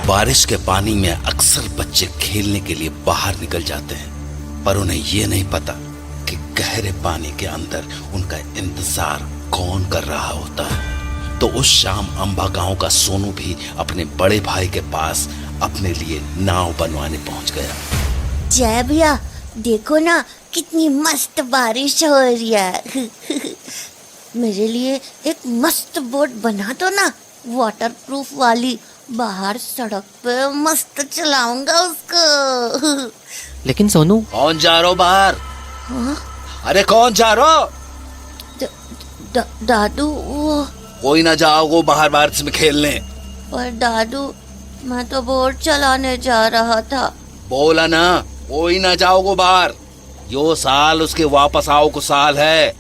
बारिश के पानी में अक्सर बच्चे खेलने के लिए बाहर निकल जाते हैं, पर उन्हें ये नहीं पता कि गहरे पानी के अंदर उनका इंतजार कौन कर रहा होता है। तो उस शाम अंबा गांव का सोनू भी अपने बड़े भाई के पास अपने लिए नाव बनवाने पहुंच गया। जय भैया, देखो ना कितनी मस्त बारिश हो रही है। मेरे लिए एक मस्त बोट बना दो ना, वाटरप्रूफ वाली। बाहर सड़क पे मस्त चलाऊंगा उसको। लेकिन सोनू, कौन जा रहा हो बाहर? हाँ? अरे कौन जा रहा हो? दादू। वो कोई ना जाओ बाहर बारिश में खेलने। पर दादू, मैं तो बोट चलाने जा रहा था। बोला ना कोई ना जाओ बाहर। यो साल उसके वापस आओ को साल है।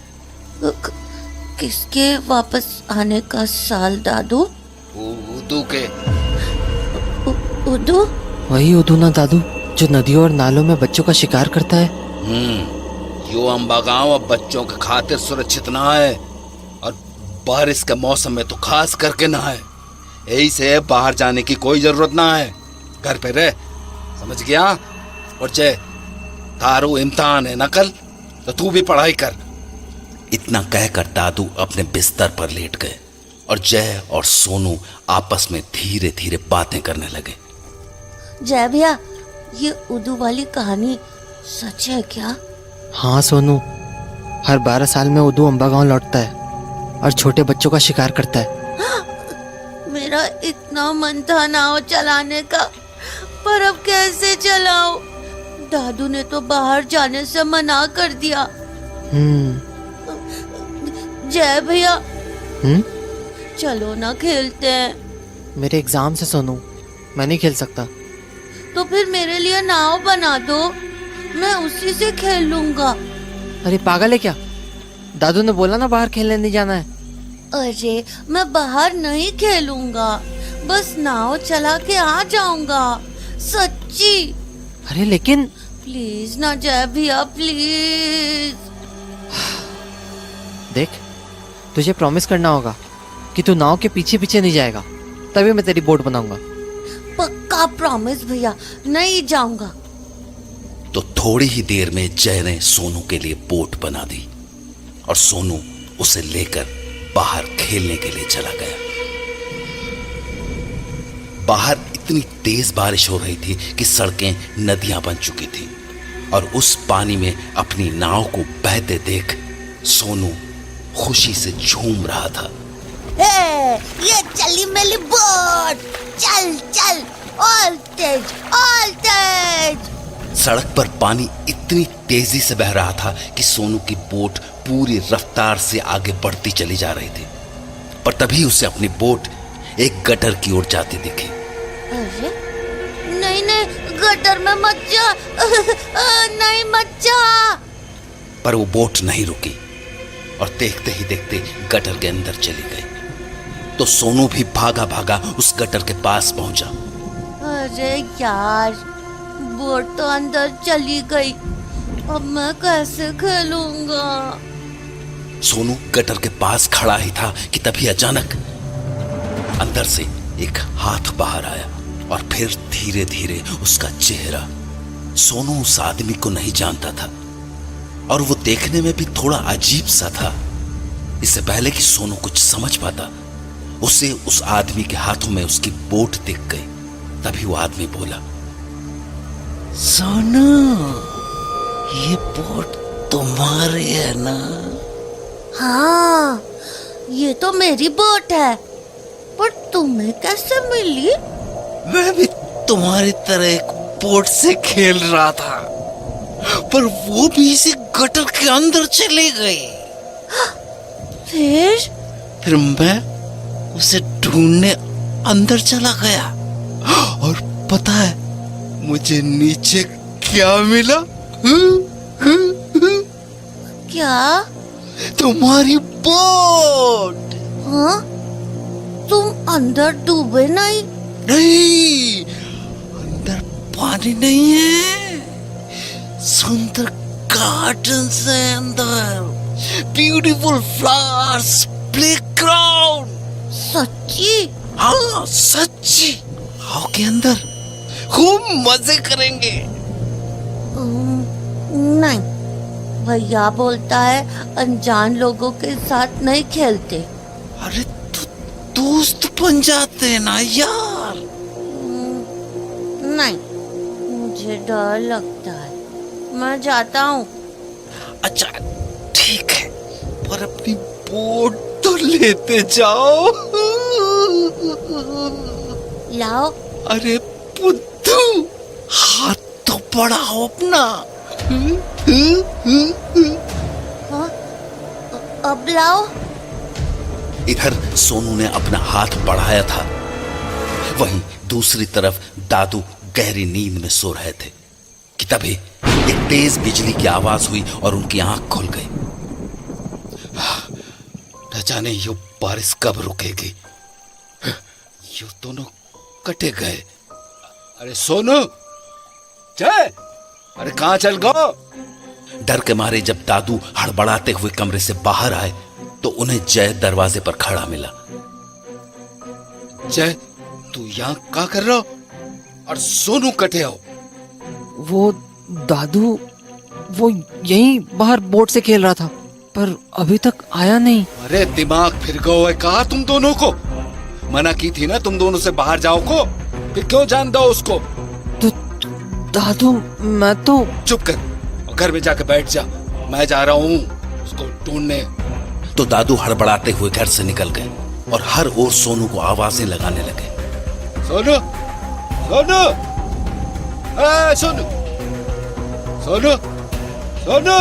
किसके वापस आने का साल दादू? उदू के। उदू? वही उदू ना दादू, जो नदियों और नालों में बच्चों का शिकार करता है। यो अंबा गांव अब बच्चों के खातिर सुरक्षित ना है, और बारिश के मौसम में तो खास करके ना है। यही से बाहर जाने की कोई जरूरत ना है, घर पे रह, समझ गया? और जय, तारू इम्तिहान है ना कल, तो तू भी पढ़ाई कर। इतना कहकर दादू अपने बिस्तर पर लेट गए और जय और सोनू आपस में धीरे धीरे बातें करने लगे। जय भैया, ये उदू वाली कहानी सच है क्या? हाँ सोनू, हर 12 साल में उदू अंबा गांव लौटता है और छोटे बच्चों का शिकार करता है। मेरा इतना मन था नाव चलाने का, पर अब कैसे चलाऊं? दादू ने तो बाहर जाने से मना कर दिया। जय भैया, चलो ना खेलते हैं। मेरे एग्जाम से सोनू, मैं नहीं खेल सकता। तो फिर मेरे लिए नाव बना दो, मैं उसी से खेल लूंगा। अरे पागल है क्या? दादू ने बोला ना बाहर खेलने नहीं जाना है। अरे मैं बाहर नहीं खेलूंगा, बस नाव चला के आ जाऊंगा, सच्ची। अरे लेकिन प्लीज ना जय भैया, प्लीज। देख, तुझे प्रॉमिस करना होगा कि तू नाव के पीछे पीछे नहीं जाएगा, तभी मैं तेरी बोट बनाऊंगा। पक्का प्रॉमिस भैया, नहीं जाऊंगा। तो थोड़ी ही देर में जय ने सोनू के लिए बोट बना दी और सोनू उसे लेकर बाहर खेलने के लिए चला गया। बाहर इतनी तेज बारिश हो रही थी कि सड़कें नदियां बन चुकी थी, और उस पानी में अपनी नाव को बहते देख सोनू खुशी से झूम रहा था। ये चली मेरी बोट, चल चल, ऑल तेज, ऑल तेज। सड़क पर पानी इतनी तेजी से बह रहा था कि सोनू की बोट पूरी रफ्तार से आगे बढ़ती चली जा रही थी, पर तभी उसे अपनी बोट एक गटर की ओर जाती दिखी। अरे नहीं नहीं, गटर में मत जा। नहीं मत जा। पर वो बोट नहीं रुकी और देखते ही देखते गटर के अंदर चली गई। तो सोनू भी भागा भागा उस गटर के पास पहुंचा। अरे यार, बोट तो अंदर चली गई, अब मैं कैसे खेलूंगा? सोनू गटर के पास खड़ा ही था कि तभी अचानक अंदर से एक हाथ बाहर आया और फिर धीरे धीरे उसका चेहरा। सोनू उस आदमी को नहीं जानता था और वो देखने में भी थोड़ा अजीब सा था। इससे पहले कि सोनू कुछ समझ पाता, उसे उस आदमी के हाथों में उसकी बोट दिख गई। तभी वो आदमी बोला, सोनू, ये बोट तुम्हारी है ना? हाँ, ये तो मेरी बोट है, पर तुम्हें कैसे मिली? मैं भी तुम्हारी तरह एक बोट से खेल रहा था, पर वो भी इसी गटर के अंदर चली गई। फिर मैं उसे ढूंढने अंदर चला गया, और पता है मुझे नीचे क्या मिला? क्या? तुम्हारी बोट। हाँ? तुम अंदर डूबे नहीं? नहीं, अंदर पानी नहीं है, सुंदर गार्डन है अंदर, ब्यूटीफुल फ्लावर्स, प्लेग्राउंड। सच्ची? हाँ सच्ची, आओ के अंदर, खूब मजे करेंगे। नहीं, भैया बोलता है अनजान लोगों के साथ नहीं खेलते। अरे तो दोस्त बन जाते हैं ना यार। नहीं, मुझे डर लगता है, मैं जाता हूँ। अच्छा ठीक है, पर अपनी बोट तो लेते जाओ। लाओ। अरे बुद्धू, हाथ तो बढ़ाओ अपना। हाँ? अब लाओ। इधर सोनू ने अपना हाथ बढ़ाया था, वहीं दूसरी तरफ दादू गहरी नींद में सो रहे थे कि तभी एक तेज बिजली की आवाज हुई और उनकी आंख खुल गई। न जाने ये बारिश कब रुकेगी। ये दोनों कटे गए। अरे सोनू, जय, अरे कहां चल गो? डर के मारे जब दादू हड़बड़ाते हुए कमरे से बाहर आए तो उन्हें जय दरवाजे पर खड़ा मिला। जय, तू यहां क्या कर रहा हो? और सोनू कटे हो? वो दादू, वो यहीं बाहर बोट से खेल रहा था, पर अभी तक आया नहीं। अरे दिमाग फिर गया है कहा तुम दोनों को? मना की थी ना तुम दोनों से बाहर जाओ को, फिर क्यों जान दो उसको? तो दादू, मैं तो। चुप कर और घर में जाकर बैठ जा, मैं जा रहा हूँ उसको ढूंढने। तो दादू हड़बड़ाते हुए घर से निकल गए और हर ओर सोनू को आवाजें लगाने लगे। सोनू, सोनू, सोनू, सोनू, सोनू।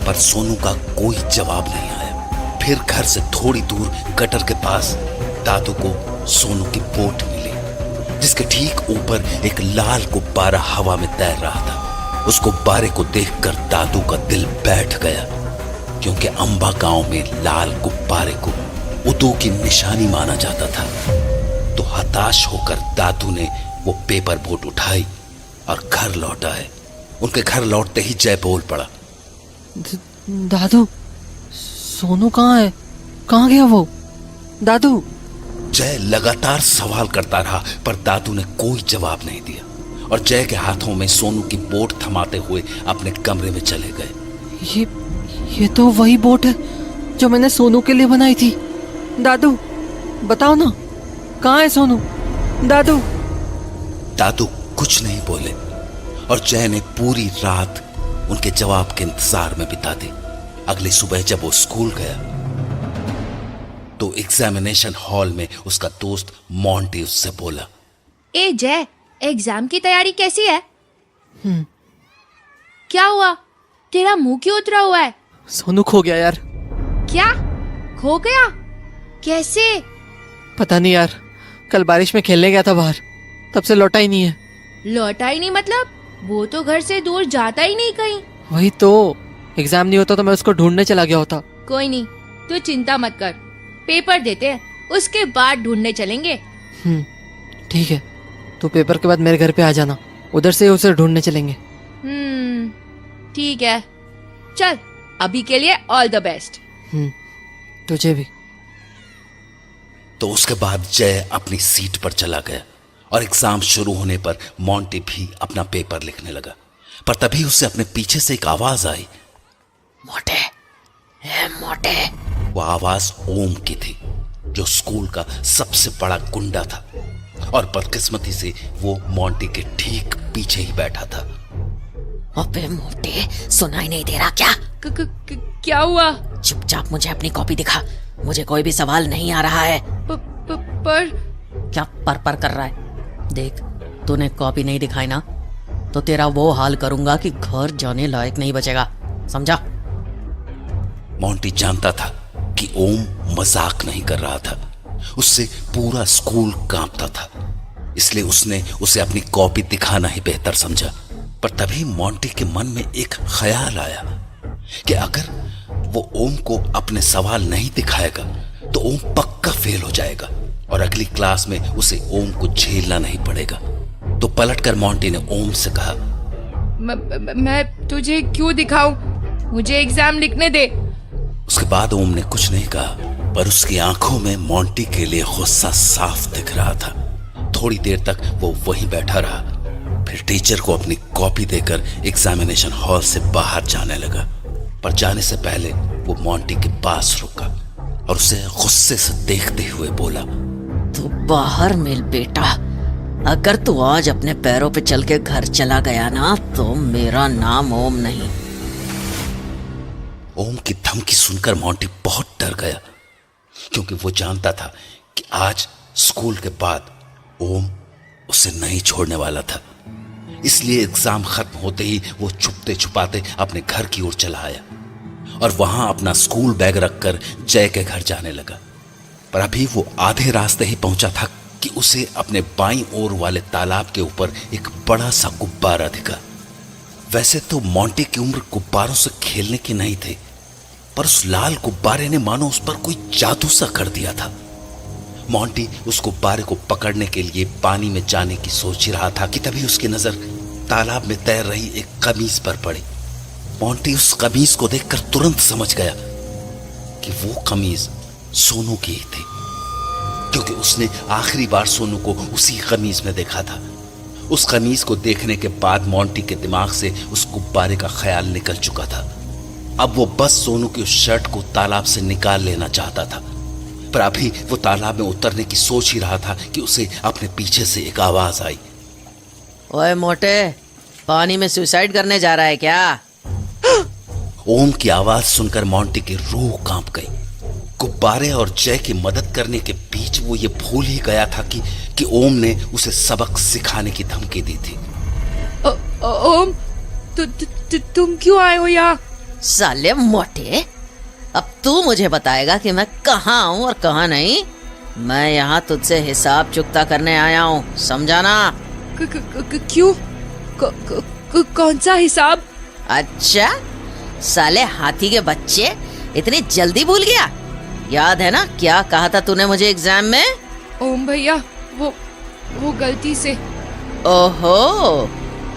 पर सोनू का कोई जवाब नहीं आया। फिर घर से थोड़ी दूर गटर के पास दादू को सोनू की बोट मिली, जिसके ठीक ऊपर एक लाल गुब्बारा हवा में तैर रहा था। उस गुब्बारे को देखकर दादू का दिल बैठ गया, क्योंकि अंबा गांव में लाल गुब्बारे को उदू की निशानी माना जाता था। तो हताश होकर दादू ने वो पेपर बोट उठाई और घर लौट आए। उनके घर लौटते ही जय बोल पड़ा, दादू, सोनू कहाँ है? कहाँ गया वो? दादू। जय लगातार सवाल करता रहा, पर दादू ने कोई जवाब नहीं दिया और जय के हाथों में सोनू की बोट थमाते हुए अपने कमरे में चले गए। ये तो वही बोट है जो मैंने सोनू के लिए बनाई थी। दादू, बताओ ना, कहाँ है सोनू? दादू। दादू कुछ नहीं बोले और जय ने पूरी रात उनके जवाब के इंतजार में बिता दी। अगली सुबह जब वो स्कूल गया तो एग्जामिनेशन हॉल में उसका दोस्त मोंटी उससे बोला, ए जय, एग्जाम की तैयारी कैसी है? क्या हुआ? तेरा मुंह क्यों उतरा हुआ है? सोनू खो गया यार। क्या? खो गया? कैसे? पता नहीं यार, कल बारिश में खेलने गया था बाहर, तब से लौटा ही नहीं है। लौटा ही नहीं मतलब? वो तो घर से दूर जाता ही नहीं कहीं। वही तो, एग्जाम नहीं होता तो मैं उसको ढूंढने चला गया होता। कोई नहीं, तू चिंता मत कर, पेपर देते हैं, उसके बाद ढूंढने चलेंगे। ठीक है, तो पेपर के बाद मेरे घर पे आ जाना, उधर से उसे ढूंढने चलेंगे। ठीक है, चल अभी के लिए ऑल द बेस्ट। तुझे भी। तो उसके बाद जय अपनी सीट पर चला गया और एग्जाम शुरू होने पर मोंटी भी अपना पेपर लिखने लगा। पर तभी उससे अपने पीछे से एक आवाज आई, मोटे, ए मोटे। वो आवाज ओम की थी, जो स्कूल का सबसे बड़ा गुंडा था और बदकिस्मती से वो मोंटी के ठीक पीछे ही बैठा था। अबे मोटे, सुनाई नहीं दे रहा क्या? क्या हुआ? चुपचाप मुझे अपनी कॉपी दिखा, मुझे कोई भी सवाल नहीं आ रहा है। पर क्या पर कर रहा है? देख, तूने कॉपी नहीं दिखाई ना, तो तेरा वो हाल करूंगा कि घर जाने लायक नहीं बचेगा, समझा? मोंटी जानता था कि ओम मजाक नहीं कर रहा था, उससे पूरा स्कूल कांपता था, इसलिए उसने उसे अपनी कॉपी दिखाना ही बेहतर समझा। पर तभी मोंटी के मन में एक ख्याल आया कि अगर वो ओम को अपने सवाल नहीं दिखाएगा तो ओम पक्का फेल हो जाएगा और अगली क्लास में उसे ओम को झेलना नहीं पड़ेगा। तो पलटकर मोंटी ने ओम से कहा, मैं तुझे क्यों दिखाऊं? मुझे एग्जाम लिखने दे। उसके बाद ओम ने कुछ नहीं कहा, पर उसकी आंखों में मोंटी के लिए गुस्सा साफ दिख रहा था। थोड़ी देर तक वो वहीं बैठा रहा। फिर टीचर को अपनी कॉपी देकर एग्जामिनेशन हॉल से बाहर जाने लगा। पर जाने से पहले वो मोंटी के पास रुका और उसे गुस्से से देखते हुए बोला, तू बाहर मिल बेटा। अगर तू आज अपने पैरों पे चल के घर चला गया ना तो मेरा नाम ओम नहीं। ओम की धमकी सुनकर मोंटी बहुत डर गया, क्योंकि वो जानता था कि आज स्कूल के बाद ओम उसे नहीं छोड़ने वाला था। इसलिए एग्जाम खत्म होते ही वो छुपते छुपाते अपने घर की ओर चला आया और वहां अपना स्कूल बैग रखकर जय के घर जाने लगा। पर अभी वो आधे रास्ते ही पहुंचा था कि उसे अपने बाईं ओर वाले तालाब के ऊपर एक बड़ा सा गुब्बारा दिखा। वैसे तो मोंटी की उम्र गुब्बारों से खेलने की नहीं थी, पर उस लाल गुब्बारे ने मानो उस पर कोई जादू सा कर दिया था। मोंटी उस गुब्बारे को पकड़ने के लिए पानी में जाने की सोच ही रहा था कि तभी उसकी नजर तालाब में तैर रही एक कमीज पर पड़ी। मोंटी उस कमीज को देखकर तुरंत समझ गया कि वो कमीज सोनू की ही थी, क्योंकि उसने आखिरी बार सोनू को उसी कमीज में देखा था। उस कमीज को देखने के बाद मोंटी के दिमाग से उस गुब्बारे का ख्याल निकल चुका था। अब वो बस सोनू की उस शर्ट को तालाब से निकाल लेना चाहता था। पर अभी वो तालाब में उतरने की सोच ही रहा था कि उसे अपने पीछे से एक आवाज आई, ओए मोटे, पानी में सुसाइड करने जा रहा है क्या? ओम की आवाज सुनकर मोंटी की रूह कांप गई। गुब्बारे और जय की मदद करने के बीच वो ये भूल ही गया था कि ओम ने उसे सबक सिखाने की धमकी दी थी। ओम, तुम क्यों आए हो यहाँ? साले मोटे, अब तू मुझे बताएगा कि मैं कहाँ हूँ और कहाँ नहीं। मैं यहाँ तुझसे हिसाब चुकता करने आया हूँ, समझा ना? क्यों? कौन सा हिसाब? अच्छा, साले हाथी के बच्चे, इतनी जल्दी भूल गया? याद है ना क्या कहा था तूने मुझे एग्जाम में? ओम भैया, वो गलती से। ओहो,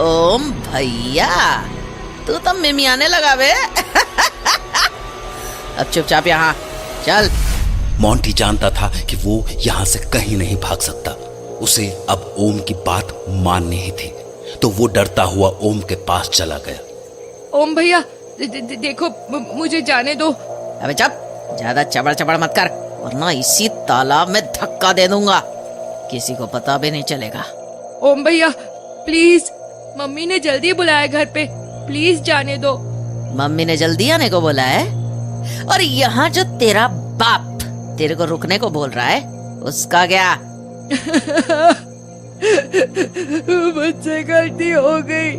ओम भैया, तू तो मिमियाने लगा बे। अब चुपचाप यहाँ चल। मोंटी जानता था कि वो यहाँ से कहीं नहीं भाग सकता। उसे अब ओम की बात माननी ही थी, तो वो डरता हुआ ओम के पास चला गया। ओम भैया, देखो, मुझे जाने दो। अबे चुप, ज्यादा चबड़ चबड़ मत कर, वरना इसी तालाब में धक्का दे दूंगा। किसी को पता भी नहीं चलेगा। ओम भैया प्लीज, मम्मी ने जल्दी बुलाया घर पे, प्लीज जाने दो। मम्मी ने जल्दी आने को बोला है? और यहाँ जो तेरा बाप तेरे को रुकने को बोल रहा है, उसका क्या? मुझसे गलती हो गई,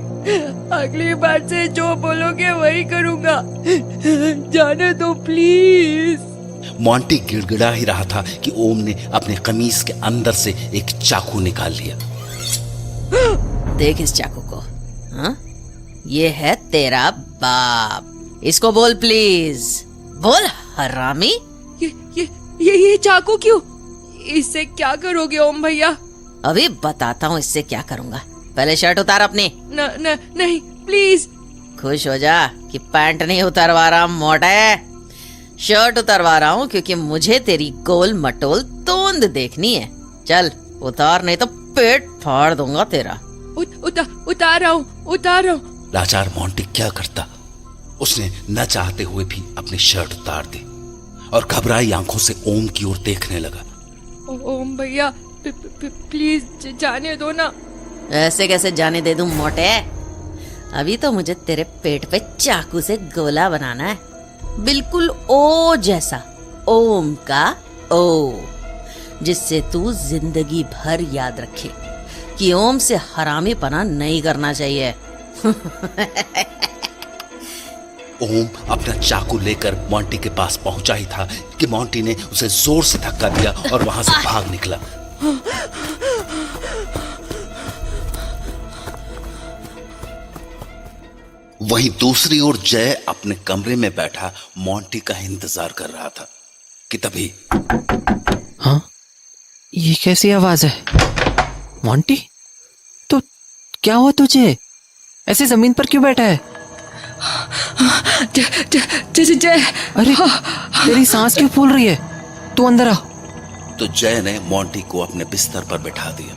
अगली बार से जो बोलोगे वही करूँगा, जाने दो प्लीज। मोंटी गिड़गिड़ा ही रहा था कि ओम ने अपने कमीज के अंदर से एक चाकू निकाल लिया। देख इस चाकू को, हाँ? ये है तेरा बाप, इसको बोल प्लीज, बोल हरामी। ये चाकू क्यों? इससे क्या करोगे ओम भैया? अभी बताता हूँ इससे क्या करूँगा। पहले शर्ट उतार अपनी। नहीं प्लीज। खुश हो जा कि पैंट नहीं उतरवा रहा मोटे, शर्ट उतरवा रहा हूँ, क्योंकि मुझे तेरी गोल मटोल तोंद देखनी है। चल उतार, नहीं तो पेट फाड़ दूंगा तेरा। उतार रहा हूँ। लाचार मोंटी क्या करता? उसने न चाहते हुए भी अपनी शर्ट उतार दी और घबराई आंखों से ओम की ओर देखने लगा। ओम भैया प्लीज जाने दो ना। ऐसे कैसे जाने दे दूं मोटे? अभी तो मुझे तेरे पेट पे चाकू से गोला बनाना है, बिल्कुल ओ जैसा, ओम का ओ, जिससे तू जिंदगी भर याद रखे कि ओम से हरामी पना नहीं करना चाहिए। ओम अपना चाकू लेकर मोंटी के पास पहुंचा ही था कि मोंटी ने उसे जोर से धक्का दिया और वहां से भाग निकला। वहीं दूसरी ओर जय अपने कमरे में बैठा मोंटी का इंतजार कर रहा था कि तभी, हाँ, ये कैसी आवाज है? मोंटी, तो क्या हुआ तुझे? ऐसे जमीन पर क्यों बैठा है? जय, अरे तेरी सांस क्यों फूल रही है? तू अंदर आ। तो जय ने मोंटी को अपने बिस्तर पर बैठा दिया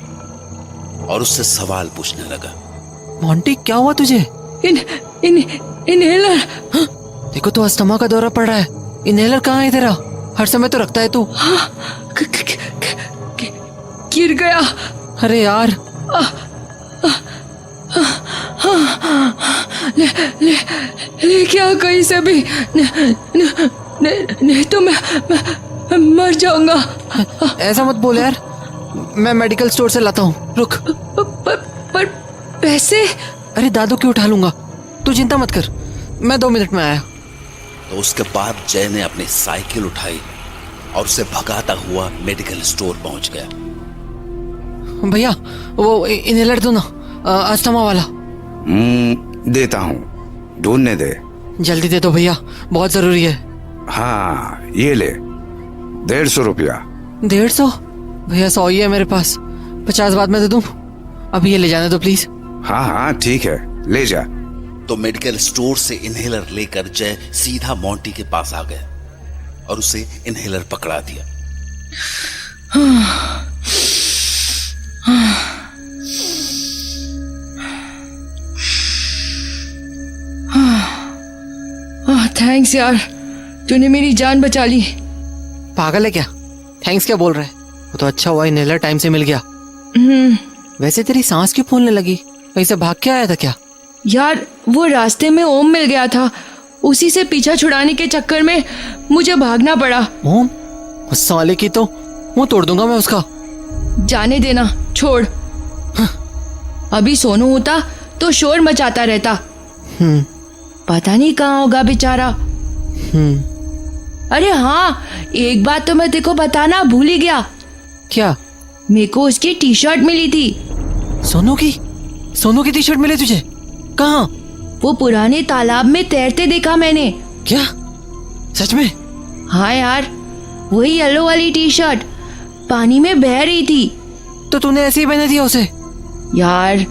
और उससे सवाल पूछने लगा। मोंटी क्या हुआ तुझे? इनहेलर। हाँ? देखो तो अस्थमा का दौरा पड़ रहा है। इनहेलर कहाँ है तेरा? हर समय तो रखता है तू। गिर गया। अरे यार, ले क्या कहीं से भी, नहीं तो मैं मर जाऊंगा। ऐसा मत बोल यार, मैं मेडिकल स्टोर से लाता हूँ, रुक। पर पैसे? अरे दादू की उठा लूंगा, तू चिंता मत कर, मैं 2 मिनट में आया। तो उसके बाद जय ने अपनी साइकिल उठाई और उसे भगाता हुआ मेडिकल स्टोर पहुंच गया। भैया वो इनहेलर दो ना, अस्थमा वाला। देता हूँ, ढूंढने दे। जल्दी दे दो भैया, बहुत जरूरी है। हाँ ये ले, 150 रुपया। 150? भैया 100 ही है मेरे पास, 50 बाद में दे दूं। अभी ये ले जाने दो प्लीज। हाँ हाँ ठीक है, ले जा। तो मेडिकल स्टोर से इनहेलर लेकर जय सीधा मोंटी के पास आ गया और उसे इनहेलर पकड़ा दिया। थैंक्स यार, तूने मेरी जान बचा ली। पागल है क्या? थैंक्स क्या बोल रहा है? वो तो अच्छा हुआ इनहेलर टाइम से मिल गया। वैसे तेरी सांस क्यों फूलने लगी? कहीं से भाग के आया था क्या? यार वो रास्ते में ओम मिल गया था, उसी से पीछा छुड़ाने के चक्कर में मुझे भागना पड़ा। ओम? उस साले की तो मुंह तोड़ दूंगा मैं उसका। जाने देना, छोड़। अभी सोनू होता तो शोर मचाता रहता। पता नहीं कहाँ होगा बेचारा। अरे हाँ, एक बात तो मैं तेरे को बताना भूल ही गया। क्या? मेरे को उसकी टी शर्ट मिली थी। सोनू की टी शर्ट मिली तुझे? कहाँ? वो पुराने तालाब में तैरते देखा मैंने। क्या सच में? हाँ यार, वही येलो वाली टी शर्ट पानी में बह रही थी। तो तूने ऐसे ही पहने दिया उसे? यार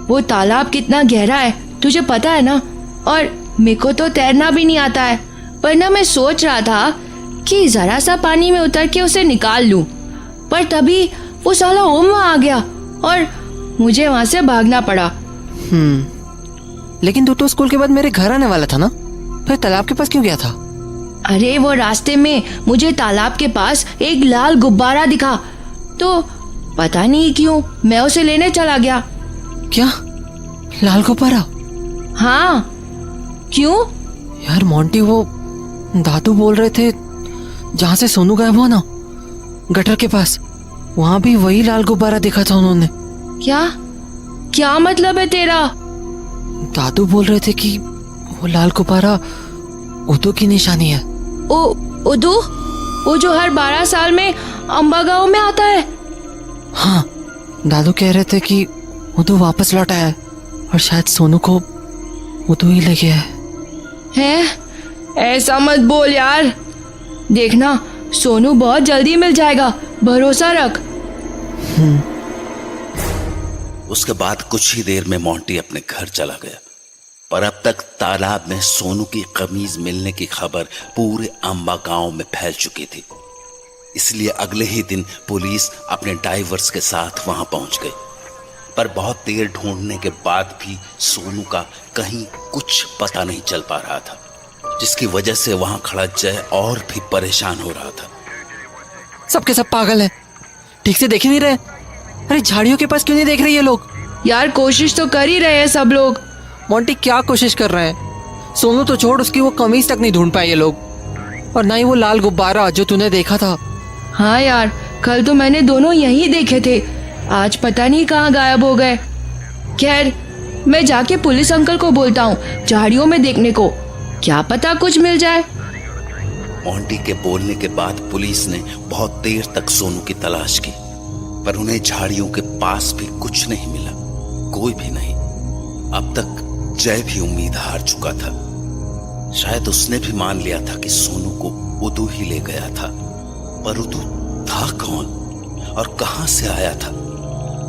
वो तालाब कितना गहरा है तुझे पता है ना, और मेरे को तो तैरना भी नहीं आता है। पर ना मैं सोच रहा था कि जरा सा पानी में उतर के उसे निकाल लूं, पर तभी वो साला ओम वहां आ गया और मुझे वहां से भागना पड़ा। लेकिन तू तो स्कूल के बाद मेरे घर आने वाला था ना, फिर तालाब के पास क्यों गया था? अरे वो रास्ते में मुझे तालाब के पास एक लाल गुब्बारा दिखा, तो पता नहीं क्यों मैं उसे लेने चला गया। क्या? लाल गुब्बारा? हाँ, क्यों? यार मोंटी, वो दादू बोल रहे थे जहाँ से सोनू गायब हुआ ना, गटर के पास, वहां भी वही लाल गुब्बारा देखा था उन्होंने। क्या मतलब है तेरा? दादू बोल रहे थे कि वो लाल गुब्बारा उदू की निशानी है। उदू? वो जो हर 12 साल में अम्बा गांव में आता है? हाँ, दादू कह रहे थे कि उदू वापस लौट आया है और शायद सोनू को उदू ही ले गया है। ऐसा मत बोल यार, देखना सोनू बहुत जल्दी मिल जाएगा, भरोसा रख। उसके बाद कुछ ही देर में मोंटी अपने घर चला गया, पर अब तक तालाब में सोनू की कमीज मिलने की खबर पूरे अम्बा गांव में फैल चुकी थी। इसलिए अगले ही दिन पुलिस अपने डाइवर्स के साथ वहां पहुंच गई, पर बहुत देर ढूंढने के बाद भी सोनू का कहीं कुछ पता नहीं चल पा रहा था, जिसकी वजह से वहां खड़ा जय और भी परेशान हो रहा था। सबके सब पागल है, ठीक से देख ही नहीं रहे। अरे झाड़ियों के पास क्यों नहीं देख रहे ये लोग? यार कोशिश तो कर ही रहे हैं सब लोग। मोंटी क्या कोशिश कर रहे हैं? सोनू तो छोड़, उसकी वो कमीज तक नहीं ढूंढ पाए ये लोग, और ना ही वो लाल गुब्बारा जो तूने देखा था। हाँ यार, कल तो मैंने दोनों यहीं देखे थे, आज पता नहीं कहाँ गायब हो गए। खैर, मैं जाके पुलिस अंकल को बोलता हूँ झाड़ियों में देखने को, क्या पता कुछ मिल जाए। मोंटी के बोलने के बाद पुलिस ने बहुत देर तक सोनू की तलाश की, पर उन्हें झाड़ियों के पास भी कुछ नहीं मिला, कोई भी नहीं। अब तक जय भी उम्मीद हार चुका था। शायद उसने भी मान लिया था कि सोनू को उदू ही ले गया था, पर उदू था कौन और कहां से आया था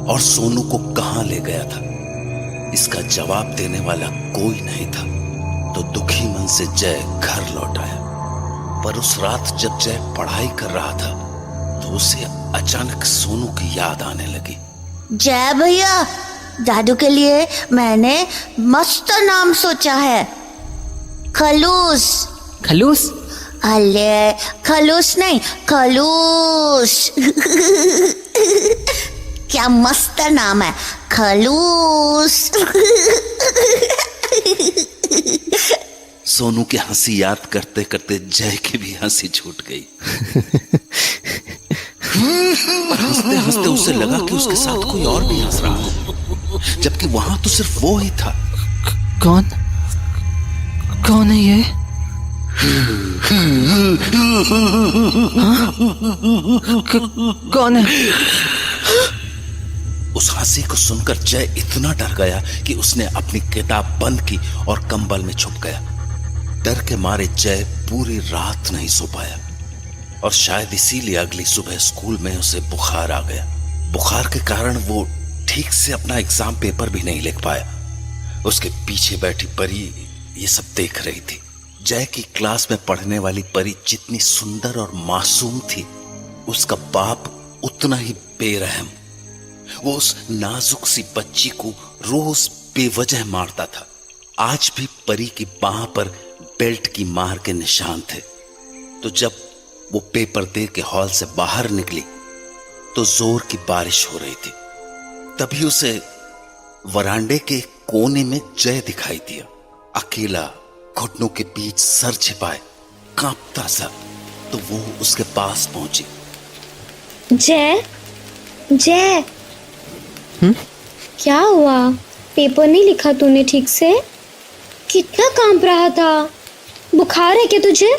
और सोनू को कहां ले गया था, इसका जवाब देने वाला कोई नहीं था। तो दुखी मन से जय घर लौट आया, पर उस रात जब जय पढ़ाई कर रहा था तो उसे अचानक सोनू की याद आने लगी। जय भैया, दादू के लिए मैंने मस्त नाम सोचा है, खलूस। खलूस? अले खलूस नहीं, खलूस। क्या मस्त नाम है, खलूस। सोनू की हंसी याद करते करते जय की भी हंसी छूट गई। पर हंसते हंसते उसे लगा कि उसके साथ कोई और भी हंस रहा है, जबकि वहां तो सिर्फ वो ही था। कौन कौन है ये? कौन है? उस हंसी को सुनकर जय इतना डर गया कि उसने अपनी किताब बंद की और कंबल में छुप गया। डर के मारे जय पूरी रात नहीं सो पाया और शायद इसीलिए अगली सुबह स्कूल में उसे बुखार आ गया। बुखार के कारण वो ठीक से अपना एग्जाम पेपर भी नहीं लिख पाया। उसके पीछे बैठी परी ये सब देख रही थी। जय की क्लास में पढ़ने वाली परी जितनी सुंदर और मासूम थी, उसका बाप उतना ही बेरहम। वो उस नाजुक सी बच्ची को रोज बेवजह मारता था। आज भी परी की बाह पर बेल्ट की मार के निशान थे। तो जब वो पेपर दे के हॉल से बाहर निकली तो जोर की बारिश हो रही थी। तभी उसे वरांडे के कोने में जय दिखाई दिया, अकेला, घुटनों के बीच सर छिपाए, कांपता सा। तो वो उसके पास पहुंची। जय, जय, क्या हुआ? पेपर नहीं लिखा तूने ठीक से? कितना कांप रहा था। बुखार है क्या तुझे?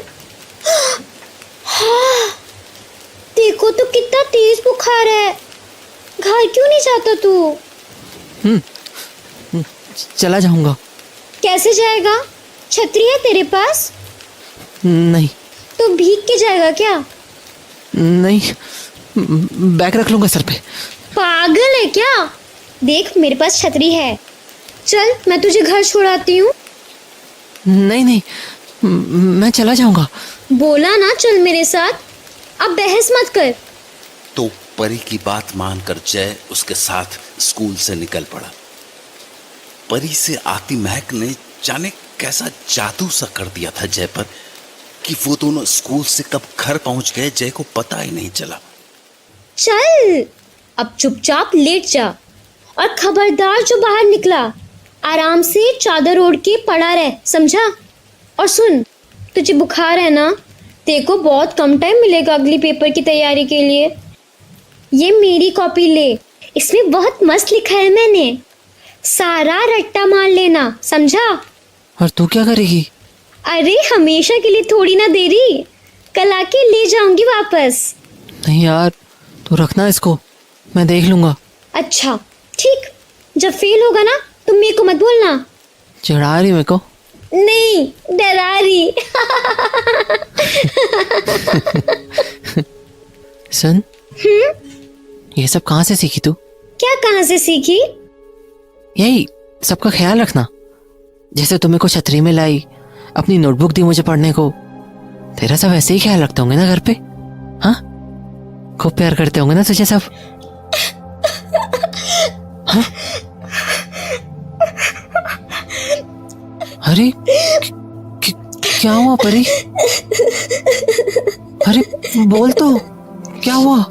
हाँ, देखो तो कितना तेज बुखार है। घर क्यों नहीं जाता तू? चला जाऊंगा। कैसे जाएगा? छतरी है तेरे पास? नहीं। तो भीग के जाएगा क्या? नहीं, बैग रख लूंगा सर पे। पागल है क्या? देख, मेरे पास छतरी है। चल, मैं तुझे घर छोड़ाती हूँ। नहीं नहीं, मैं चला जाऊंगा। बोला ना चल मेरे साथ, अब बहस मत कर। तो परी की बात मानकर जय उसके साथ स्कूल से निकल पड़ा। परी से आती महक ने जाने कैसा जादू सा कर दिया था जय पर कि वो दोनों स्कूल से कब घर पहुंच गए जय को पता ही नहीं चला। चल, अब चुपचाप लेट जा और खबरदार जो बाहर निकला आराम से चादर ओढ़ के पड़ा रह, समझा? और सुन, तुझे बुखार है ना, तेरे को बहुत कम टाइम मिलेगा अगली पेपर की तैयारी के लिए। ये मेरी कॉपी ले, इसमें बहुत मस्त लिखा है मैंने। सारा रट्टा मार लेना, समझा? और तू क्या करेगी? अरे हमेशा के लिए थोड़ी ना दे रही, कल आके ले जाऊंगी वापस। नहीं यार, तू रखना इसको, मैं देख लूंगा। अच्छा ठीक, जब फेल होगा ना तुम मेरे को मत बोलना। चिढ़ा रही मेरे को? नहीं, डरा रही। सुन, ये सब कहाँ से सीखी तू? क्या कहाँ से सीखी? यही सबका ख्याल रखना। जैसे तुम्हें को छतरी में लाई, अपनी नोटबुक दी मुझे पढ़ने को, तेरा सब ऐसे ही ख्याल रखते होंगे ना घर पे? हाँ, खूब प्यार करते होंगे ना तुझे सब? हाँ? अरे क्या हुआ परी? अरे बोल तो, क्या हुआ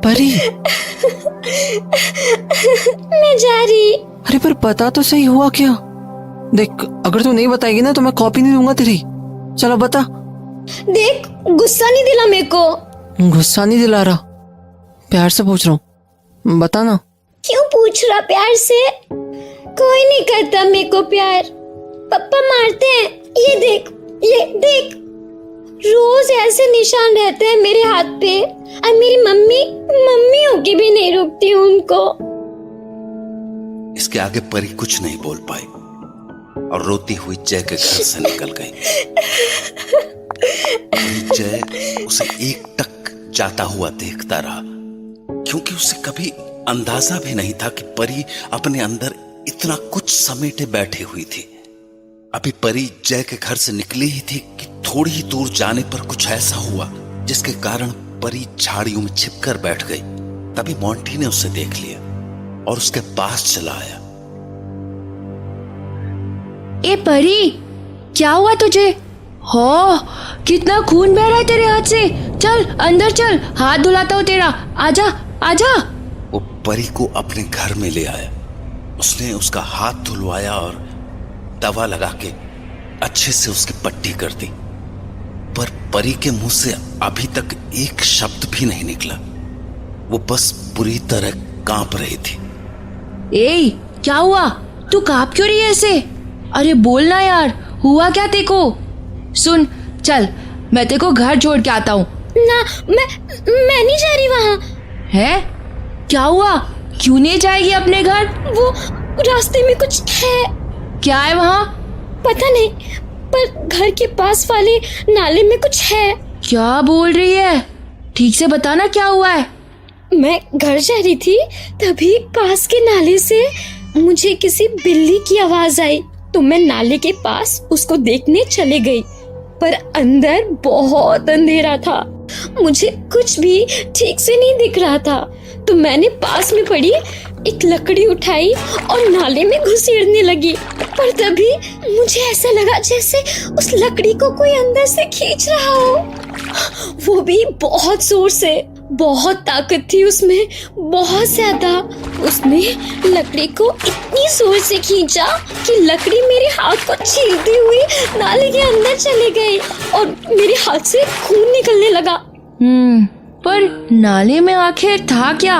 परी? मैं जा रही। अरे पर बता तो सही, हुआ क्या? देख, अगर तू नहीं बताएगी ना तो मैं कॉपी नहीं दूंगा तेरी। चलो बता। देख, गुस्सा नहीं दिला मेरे को। गुस्सा नहीं दिला रहा, प्यार से पूछ रहा हूँ, बता ना। क्यों पूछ रहा प्यार से? कोई नहीं करता मेरे को प्यार, पापा मारते हैं। ये देख, ये देख, रोज ऐसे निशान रहते हैं मेरे हाथ पे, और मेरी मम्मी होके भी नहीं रोकती हूँ उनको। इसके आगे परी कुछ नहीं बोल पाई और रोती हुई जय के घर से निकल गई। जय उसे एकटक जाता हुआ देखता रहा, क्योंकि उसे कभी अंदाजा भी नहीं था कि परी अपने अंदर इतना कुछ समेटे बैठी हुई थी। अभी परी जय के घर से निकली ही थी कि थोड़ी ही दूर जाने पर कुछ ऐसा हुआ जिसके कारण परी झाड़ियों में छिपकर बैठ गई। तभी मोंटी ने उसे देख लिया और उसके पास चला आया। ए परी, क्या हुआ तुझे? हो, कितना खून बह रहा है तेरे हाथ से। चल अंदर चल, हाथ धुलाता हूँ तेरा। आजा आजा। वो परी को अपने घर में ले आया। उसने उसका हाथ धुलवाया और दवा लगा के अच्छे से उसकी पट्टी कर दी, पर परी के मुंह से अभी तक एक शब्द भी नहीं निकला। वो बस बुरी तरह कांप रही थी। ए, क्या हुआ? तू कांप क्यों रही है ऐसे? अरे बोलना यार, हुआ क्या तेको? सुन, चल मैं तेको घर छोड़ के आता हूँ। ना, मैं नहीं जा रही वहाँ। है? क्या हुआ? क्यों नहीं जाएगी अपने घर? वो रास्ते में कुछ है। क्या है वहाँ? पता नहीं, पर घर के पास वाले नाले में कुछ है। क्या बोल रही है? ठीक से बताना क्या हुआ है। मैं घर जा रही थी, तभी पास के नाले से मुझे किसी बिल्ली की आवाज आई, तो मैं नाले के पास उसको देखने चले गई, पर अंदर बहुत अंधेरा था। मुझे कुछ भी ठीक से नहीं दिख रहा था, तो मैंने पास में पड़ी एक लकड़ी उठाई और नाले में घुसेड़ने लगी, पर तभी मुझे ऐसा लगा जैसे उस लकड़ी को कोई अंदर से खींच रहा हो, वो भी बहुत जोर से। बहुत ताकत थी उसमें, बहुत ज्यादा। उसने लकड़ी को इतनी जोर से खींचा कि लकड़ी मेरे हाथ को छीलती हुई नाले के अंदर चले गई और मेरे हाथ से खून निकलने लगा। पर नाले में आखिर था क्या?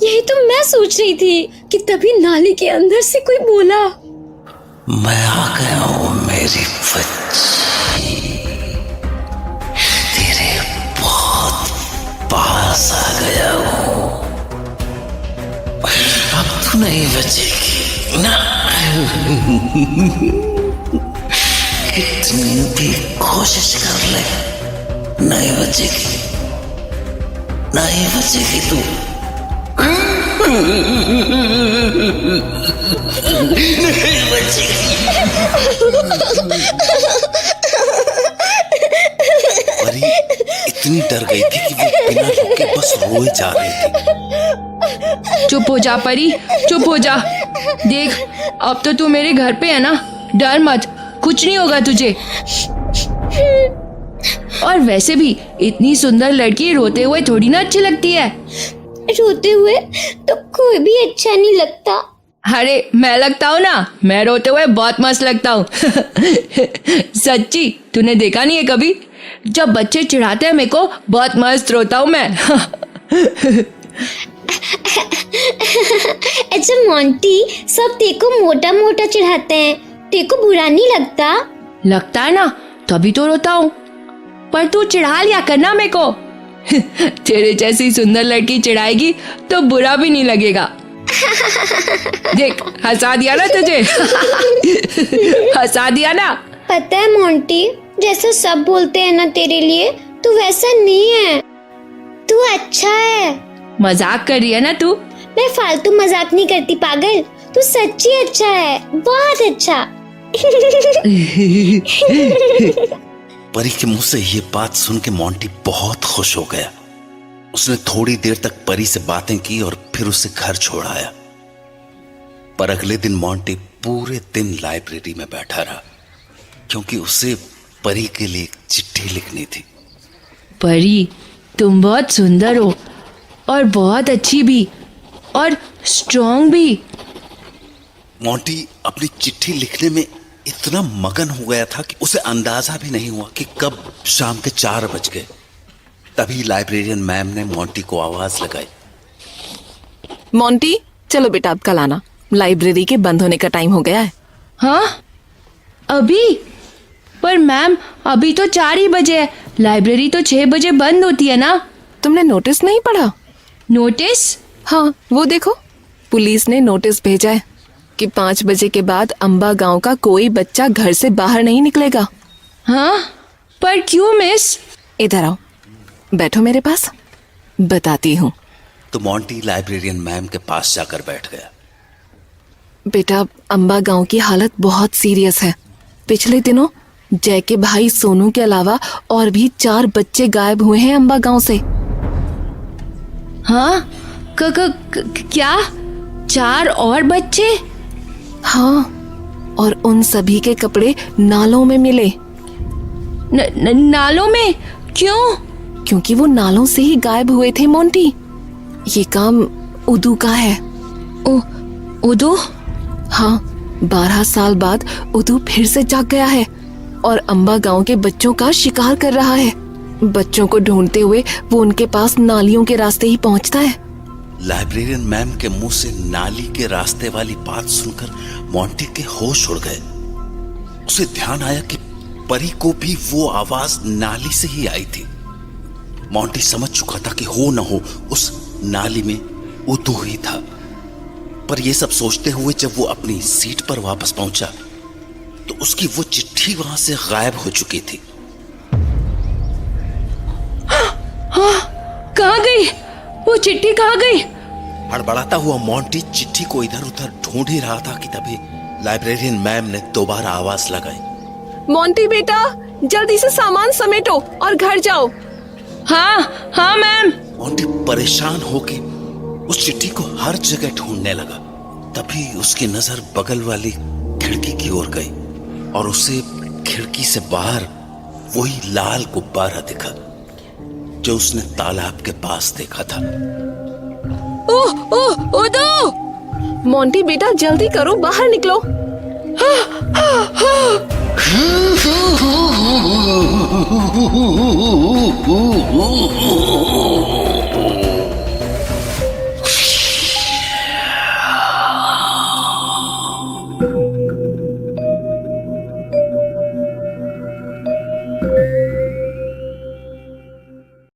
यही तो मैं सोच रही थी कि तभी नाले के अंदर से कोई बोला, मैं आ गया हूँ मेरी बच्ची, तेरे बहुत पास आ गया हूँ, अब तू नहीं बचेगी ना। कितनी भी कोशिश कर ले, नहीं बचेगी, नहीं बचेगी तू। नहीं बचेगी। परी इतनी डर गई थी कि वो बिना रुके बस रोए जा रही थी। चुप हो जा परी, चुप हो जा। देख, अब तो तू मेरे घर पे है ना, डर मत, कुछ नहीं होगा तुझे। और वैसे भी इतनी सुंदर लड़की रोते हुए थोड़ी ना अच्छी लगती है। रोते हुए तो कोई भी अच्छा नहीं लगता। अरे मैं लगता हूँ ना, मैं रोते हुए बहुत मस्त लगता हूँ। सच्ची, तूने देखा नहीं है कभी? जब बच्चे चिढ़ाते हैं मेरे को, बहुत मस्त रोता हूँ मैं। अच्छा मोंटी, सब तेको मोटा मोटा चिढ़ाते हैं, तेको बुरा नहीं लगता? लगता है ना, तभी तो रोता हूँ। पर तू चिढ़ा लिया करना मेरे को। तेरे जैसी सुंदर लड़की चिढ़ाएगी तो बुरा भी नहीं लगेगा। देख, हंसा दिया ना तुझे। हंसा दिया ना। पता है मोंटी, जैसा सब बोलते हैं ना तेरे लिए, तू वैसा नहीं है। तू अच्छा है। मजाक कर रही है ना तू? मैं फालतू मजाक नहीं करती पागल, तू सच्ची अच्छा है, बहुत अच्छा। परी के मुंह से ये बात सुन के मोंटी बहुत खुश हो गया। उसने थोड़ी देर तक परी से बातें की और फिर उसे घर छोड़ आया। पर अगले दिन मोंटी पूरे दिन लाइब्रेरी में बैठा रहा, क्योंकि उसे परी के लिए एक चिट्ठी लिखनी थी। परी, तुम बहुत सुंदर हो और बहुत अच्छी भी और स्ट्रॉन्ग भी। मोंटी अपनी चिट्ठी लिखने में इतना मगन हो गया था कि उसे अंदाजा भी नहीं हुआ कि कब शाम के 4 बज गए। तभी लाइब्रेरियन मैम ने मोंटी को आवाज लगाई। मोंटी, चलो बेटा अब कल आना, लाइब्रेरी के बंद होने का टाइम हो गया है। हाँ, अभी? पर मैम, अभी तो 4 ही बजे है, लाइब्रेरी तो 6 बजे बंद होती है ना। तुमने नोटिस नहीं पढ़ा? नोटिस? हाँ, वो देखो, पुलिस ने नोटिस भेजा है कि 5 बजे के बाद अंबा गांव का कोई बच्चा घर से बाहर नहीं निकलेगा। हाँ, पर क्यों मिस? इधर आओ, बैठो मेरे पास, बताती हूँ। तो मोंटी लाइब्रेरियन मैम के पास जाकर बैठ गया। बेटा, अंबा गांव की हालत बहुत सीरियस है। पिछले दिनों जय के भाई सोनू के अलावा और भी 4 बच्चे गायब हुए हैं अंबा गांव से। हाँ, क्या 4 और बच्चे? हाँ, और उन सभी के कपड़े नालों में मिले। नालों में? क्यों? क्योंकि वो नालों से ही गायब हुए थे मोंटी। ये काम उदू का है। उदू? हाँ, 12 साल बाद उदू फिर से जाग गया है और अंबा गांव के बच्चों का शिकार कर रहा है। बच्चों को ढूंढते हुए वो उनके पास नालियों के रास्ते ही पहुंचता है। लाइब्रेरियन मैम के मुंह से नाली के रास्ते वाली बात सुनकर मोंटी के होश उड़ गए। उसे ध्यान आया कि परी को भी वो आवाज नाली से ही आई थी। मोंटी समझ चुका था कि हो न हो उस नाली में उदू ही था। पर यह सब सोचते हुए जब वो अपनी सीट पर वापस पहुंचा तो उसकी वो चिट्ठी वहां से गायब हो चुकी थी। कहाँ गई वो चिट्ठी? कहाँ गई? हड़बड़ाता हुआ मोंटी चिट्ठी को इधर उधर ढूंढ ही रहा था कि तभी लाइब्रेरियन मैम ने दोबारा आवाज लगाई। मोंटी बेटा, जल्दी से सामान समेटो और घर जाओ। हाँ मैम। मोंटी परेशान होके उस चिट्ठी को हर जगह ढूंढने लगा। तभी उसकी नजर बगल वाली खिड़की की ओर गई और उसे खिड़की से बाहर वही लाल गुब्बारा दिखा जो उसने तालाब के पास देखा था। उदू! मोंटी बेटा, जल्दी करो, बाहर निकलो।